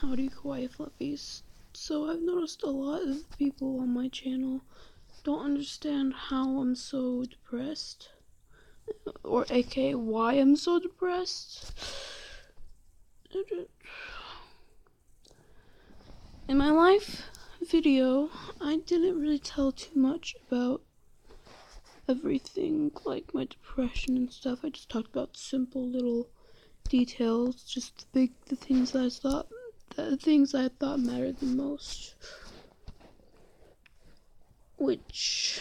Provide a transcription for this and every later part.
Howdy kawaii fluffies. So I've noticed a lot of people on my channel don't understand how I'm so depressed, or aka why I'm so depressed. In my life video, I didn't really tell too much about everything, like my depression and stuff. I just talked about simple little details, just the things that the things I thought mattered the most, which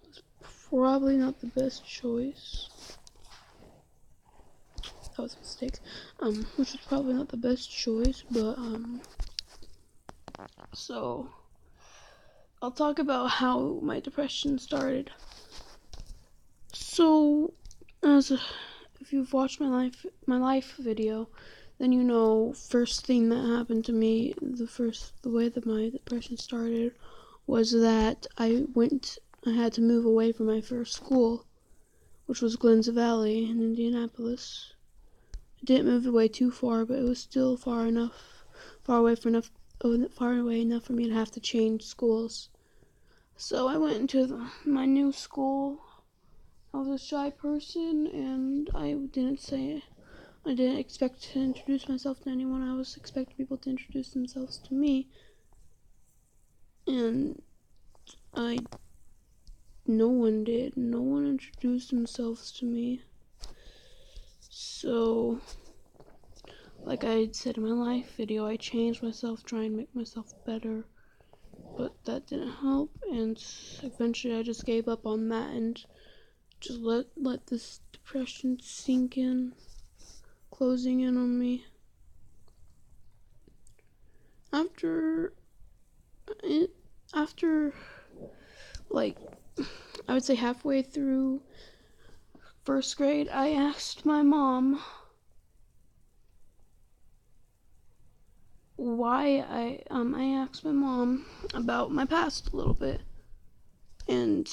was probably not the best choice. That was a mistake. Which was probably not the best choice, but so I'll talk about how my depression started. So, if you've watched my life video, then you know first thing that happened to me, the way that my depression started was that I had to move away from my first school, which was Glens Valley in Indianapolis. I didn't move away too far, but it was still far away enough for me to have to change schools. So I went into my new school. I was a shy person, and I didn't expect to introduce myself to anyone. I was expecting people to introduce themselves to me, and no one did. No one introduced themselves to me. So, like I said in my life video, I changed myself, trying to make myself better, but that didn't help, and eventually I just gave up on that and just let this depression sink in, closing in on me. After like, I would say halfway through first grade, I asked my mom about my past a little bit, and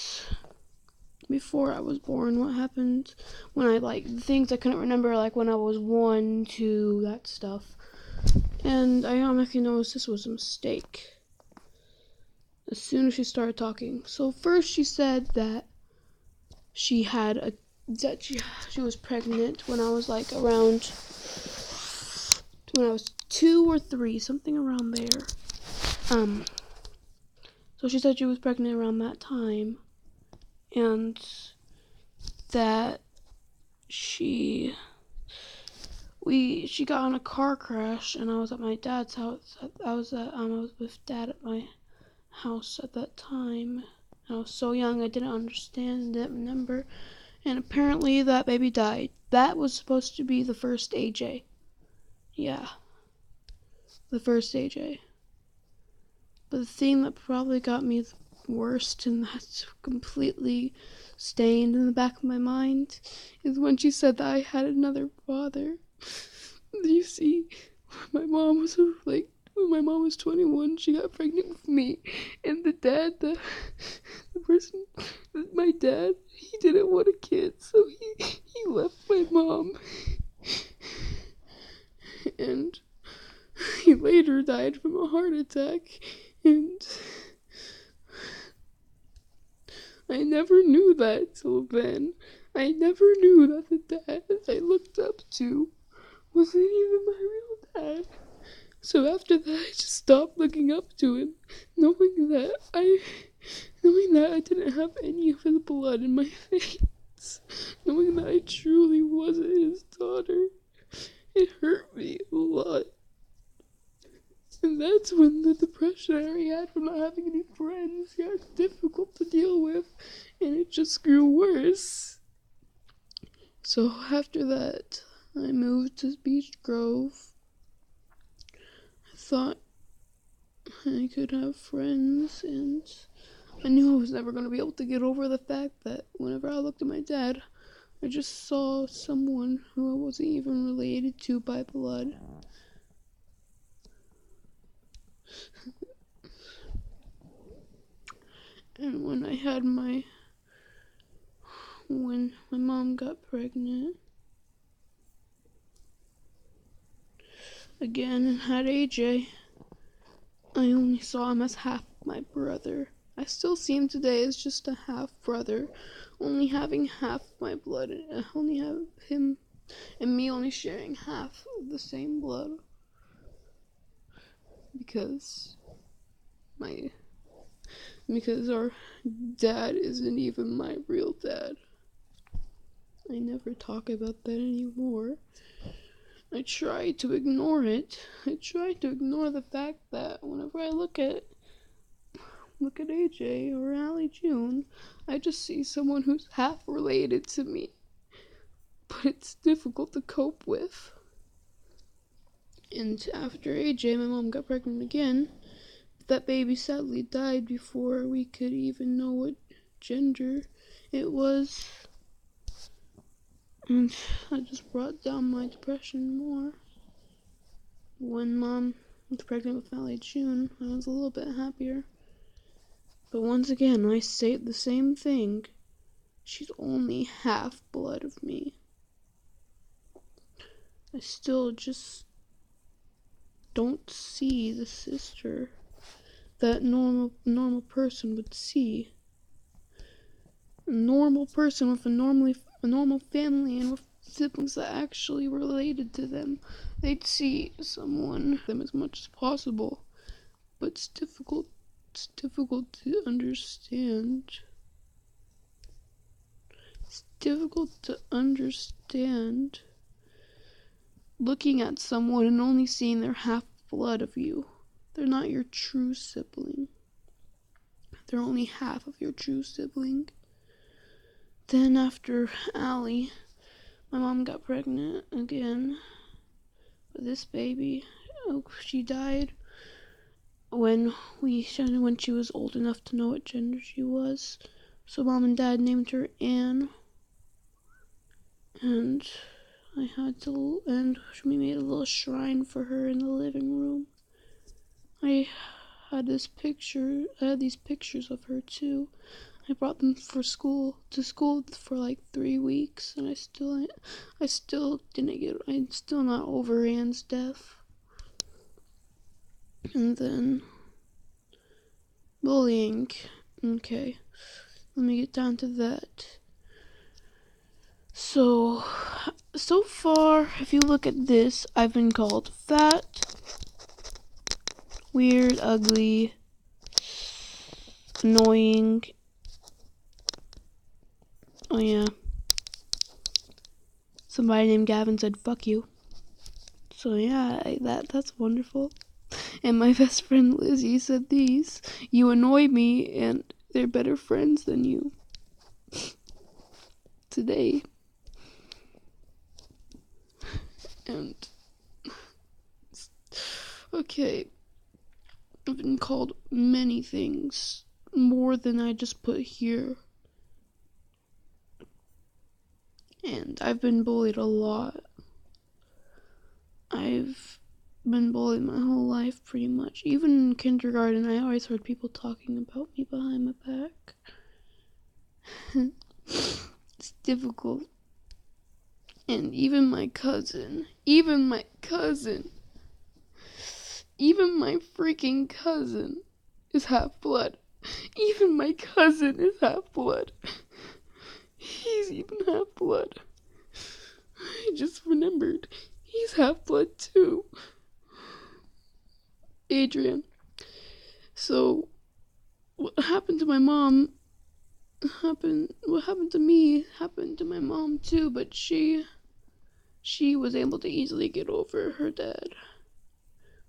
before I was born, what happened when the things I couldn't remember, like when I was 1, 2, that stuff. And I honestly noticed this was a mistake as soon as she started talking. So first she said that she was pregnant when I was around, when I was 2 or 3, something around there. So she said she was pregnant around that time, and that she got in a car crash, and I was at my dad's house. I was with Dad at my house at that time. I was so young, I didn't understand, didn't remember, and apparently that baby died. That was supposed to be the first AJ. Yeah, the first AJ. But the thing that probably got me the worst, and that's completely stained in the back of my mind, is when she said that I had another father. You see, when my mom was 21, she got pregnant with me, and my dad, he didn't want a kid, so he left my mom, and he later died from a heart attack, and I never knew that till then. I never knew that the dad I looked up to wasn't even my real dad. So after that, I just stopped looking up to him, knowing that I didn't have any of his blood in my veins, knowing that I truly wasn't his daughter. It hurt me a lot. And that's when the depression I already had from not having any friends got difficult to deal with, and it just grew worse. So after that, I moved to Beech Grove. I thought I could have friends, and I knew I was never going to be able to get over the fact that whenever I looked at my dad, I just saw someone who I wasn't even related to by blood. And when my mom got pregnant, again and had AJ, I only saw him as half my brother. I still see him today as just a half brother, only having half my blood, only have him and me only sharing half of the same blood. Because our dad isn't even my real dad. I never talk about that anymore. I try to ignore it. I try to ignore the fact that whenever I look at AJ or Allie June, I just see someone who's half related to me. But it's difficult to cope with. And after AJ, my mom got pregnant again. That baby sadly died before we could even know what gender it was. And that just brought down my depression more. When Mom was pregnant with Allie June, I was a little bit happier. But once again, I say the same thing. She's only half blood of me. I still just don't see the sister that normal person would see. A normal person with a normal family and with siblings that actually related to them. They'd see someone them as much as possible. But it's difficult to understand. It's difficult to understand looking at someone and only seeing their half blood of you. They're not your true sibling. They're only half of your true sibling. Then after Allie, my mom got pregnant again with this baby. She died when she was old enough to know what gender she was. So Mom and Dad named her Anne. And we made a little shrine for her in the living room. I had these pictures of her too. I brought them to school for like 3 weeks, and I'm still not over Anne's death. And then bullying. Okay, let me get down to that. So far, if you look at this, I've been called fat, weird, ugly, annoying. Oh yeah. Somebody named Gavin said, "Fuck you." So yeah, that's wonderful. And my best friend Lizzie said these: "You annoy me, and they're better friends than you." Today. And okay, I've been called many things, more than I just put here. And I've been bullied a lot. I've been bullied my whole life, pretty much. Even in kindergarten, I always heard people talking about me behind my back. It's difficult. And even my freaking cousin is half blood. Even my cousin is half blood. He's even half blood. I just remembered. He's half blood too. Adrian. So, what happened to my mom what happened to me happened to my mom too, but she was able to easily get over her dad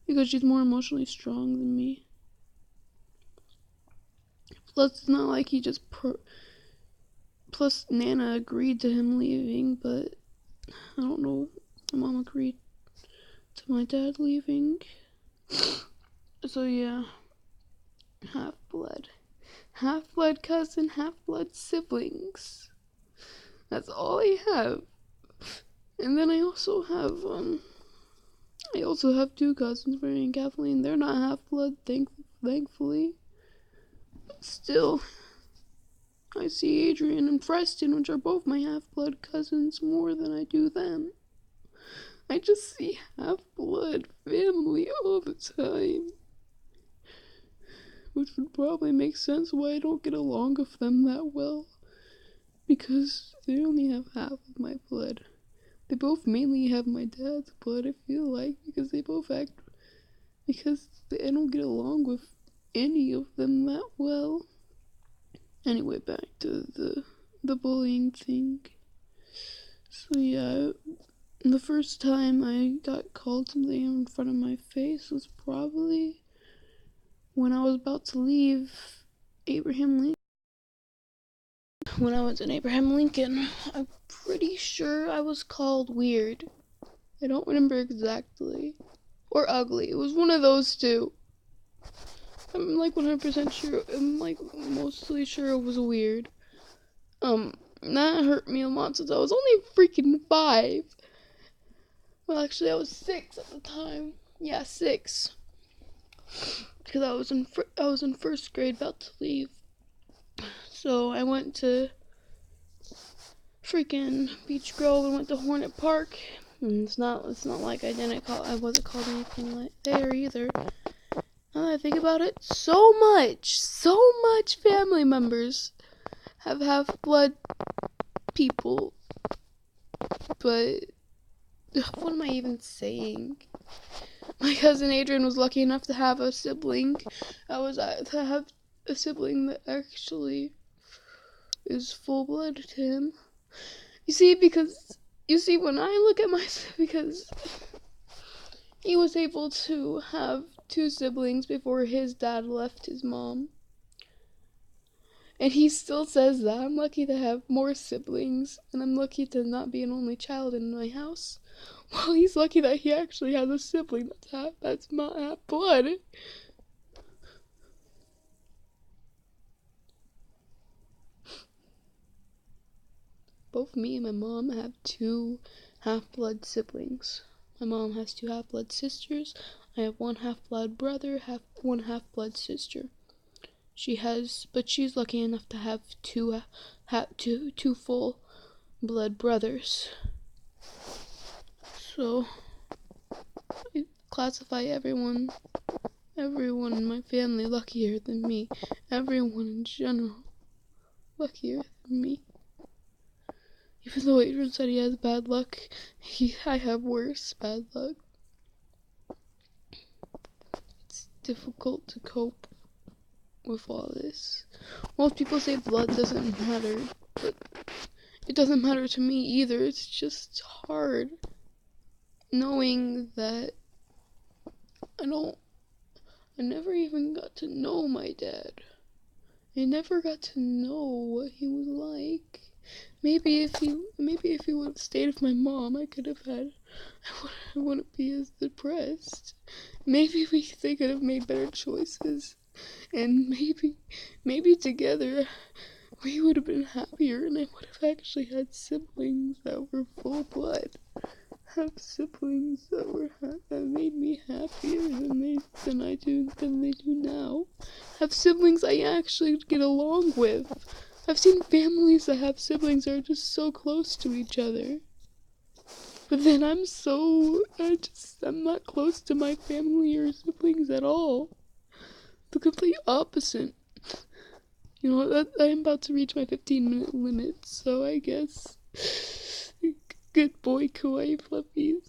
because she's more emotionally strong than me. Plus, it's not like he just plus Nana agreed to him leaving, but I don't know if my mom agreed to my dad leaving. So yeah, half-blood cousin, half-blood siblings. That's all I have. And then I also have 2 cousins, Mary and Kathleen. They're not half-blood, thankfully. But still, I see Adrian and Preston, which are both my half-blood cousins, more than I do them. I just see half-blood family all the time. Which would probably make sense why I don't get along with them that well. Because they only have half of my blood. They both mainly have my dad's blood, I feel like, because they both act... Because I don't get along with any of them that well. Anyway, back to the bullying thing. So yeah, the first time I got called something in front of my face was probably when I was about to leave Abraham Lincoln. When I was in Abraham Lincoln, I'm pretty sure I was called weird. I don't remember exactly. Or ugly. It was one of those two. I'm like 100% sure. I'm like mostly sure it was weird. That hurt me a lot since I was only freaking 5. Well, actually, I was 6 at the time. Yeah, 6. Because I was in first grade, about to leave. So I went to freaking Beach Grove and went to Hornet Park. And it's not like I wasn't called anything like there either. Now that I think about it, so much family members have half-blood people. But what am I even saying? My cousin Adrian was lucky enough to have a sibling. To have a sibling that actually is full-blood to him. You see, when I look at myself, because he was able to have 2 siblings before his dad left his mom. And he still says that I'm lucky to have more siblings, and I'm lucky to not be an only child in my house. Well, he's lucky that he actually has a sibling that's not half blood. Both me and my mom have 2 half-blood siblings. My mom has 2 half-blood sisters. I have 1 half-blood brother, 1 half-blood sister. But she's lucky enough to have 2 full-blood brothers. So I classify everyone in my family luckier than me. Everyone in general luckier than me. Even though Adrian said he has bad luck, I have worse bad luck. It's difficult to cope with all this. Most people say blood doesn't matter, but it doesn't matter to me either. It's just hard knowing that I never even got to know my dad. I never got to know what he was like. Maybe if he would have stayed with my mom, I wouldn't be as depressed. Maybe they could have made better choices, and maybe together we would have been happier, and I would have actually had siblings that were full blood. Have siblings that made me happier than they do now. Have siblings I actually get along with. I've seen families that have siblings that are just so close to each other. But then I'm not close to my family or siblings at all. The complete opposite. You know, I'm about to reach my 15-minute limit, so I guess good boy, kawaii fluffies.